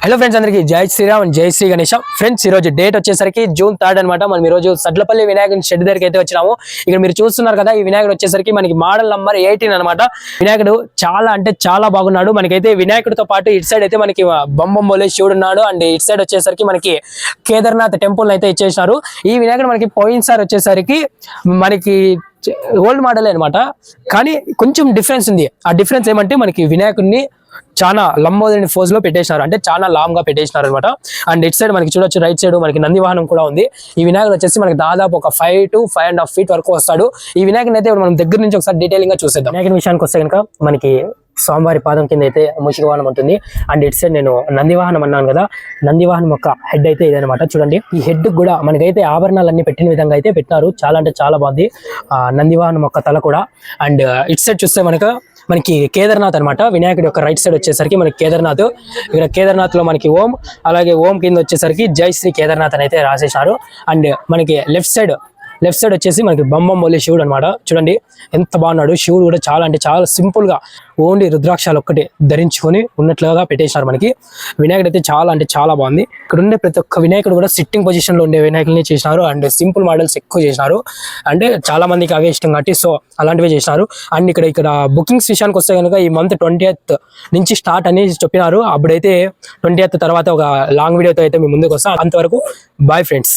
Hello friends, అందరికీ జై శ్రీరామ్ జై శ్రీ గణేష్. ఫ్రెండ్స్, ఈ రోజు డేట్ వచ్చేసరికి June 3 అనమాట. మనం ఈ రోజు సడ్లపల్లి వినాయకుని షెడ్ దగ్గరికి అయితే వచ్చినాము. ఇక్కడ మీరు చూస్తున్నారు కదా, ఈ వినాయకుడు వచ్చేసరికి మనకి మోడల్ నంబర్ 18 అనమాట. వినాయకుడు చాలా అంటే చాలా బాగున్నాడు. మనకైతే వినాయకుడితో పాటు ఇటు సైడ్ అయితే మనకి బొంబొంబోలే శివుడు ఉన్నాడు. అండ్ ఇటు సైడ్ వచ్చేసరికి మనకి కేదార్నాథ్ టెంపుల్ అయితే ఇచ్చేసినారు. ఈ వినాయకుడు మనకి పోయినసారి వచ్చేసరికి మనకి ఓల్డ్ మోడల్ అనమాట, కానీ కొంచెం డిఫరెన్స్ ఉంది. ఆ డిఫరెన్స్ ఏమంటే మనకి వినాయకుడిని చాలా లంబోదరిని ఫోజ్ లో పెట్టేసినారు, అంటే చాలా లాంగ్ గా పెట్టేసినారు అనమాట. అండ్ ఇట్ సైడ్ మనకి చూడొచ్చు, రైట్ సైడ్ మనకి నంది వాహనం కూడా ఉంది. ఈ వినాయకుడు వచ్చేసి మనకి దాదాపు ఒక 5 to 5.5 feet వరకు వస్తాడు. ఈ వినాయకుని అయితే మనం దగ్గర నుంచి ఒకసారి డీటెయిలింగ్ గా చూసేద్దాం. వినాయకుని విషయానికి వస్తే కనుక మనకి స్వామివారి పాదం కింద అయితే మూషిక వాహనం ఉంటుంది. అండ్ ఇట్ సైడ్ నేను నంది వాహనం అన్నాను కదా, నంది వాహనం యొక్క హెడ్ అయితే ఇదనమాట. చూడండి, ఈ హెడ్ కూడా మనకైతే ఆభరణాలన్నీ పెట్టిన విధంగా అయితే పెట్టినారు. చాలా అంటే చాలా బాగుంది నంది వాహనం యొక్క తల కూడా. అండ్ ఇట్ సైడ్ చూస్తే మనకి కేదార్నాథ్ అనమాట. వినాయకుడి యొక్క రైట్ సైడ్ వచ్చేసరికి మనకి కేదార్నాథ్. ఇక్కడ కేదార్నాథ్ లో మనకి ఓం, అలాగే ఓం కింద వచ్చేసరికి జై శ్రీ కేదార్నాథ్ అని అయితే రాసేసారు. అండ్ మనకి లెఫ్ట్ సైడ్ వచ్చేసి మనకి బొంబొంబోలే శివుడు అనమాట. చూడండి ఎంత బాగున్నాడు. శివుడు కూడా చాలా అంటే చాలా సింపుల్ గా ఓన్లీ రుద్రాక్షాలు ఒక్కటే ధరించుకొని ఉన్నట్లుగా పెట్టేశారు. మనకి వినాయకుడు అయితే చాలా అంటే చాలా బాగుంది. ఇక్కడ ఉండే ప్రతి ఒక్క వినాయకుడు కూడా సిట్టింగ్ పొజిషన్ లో ఉండే వినాయకుల్ని చేసినారు. అండ్ సింపుల్ మోడల్స్ ఎక్కువ చేసినారు, అంటే చాలా మందికి అవే ఇష్టం కాబట్టి సో అలాంటివే చేసినారు. అండ్ ఇక్కడ బుకింగ్స్ విషయానికి వస్తే కనుక ఈ మంత్ 20th నుంచి స్టార్ట్ అని చెప్పినారు. అప్పుడైతే 20th తర్వాత ఒక లాంగ్ వీడియోతో అయితే మీ ముందుకు వస్తాం. అంతవరకు బాయ్ ఫ్రెండ్స్.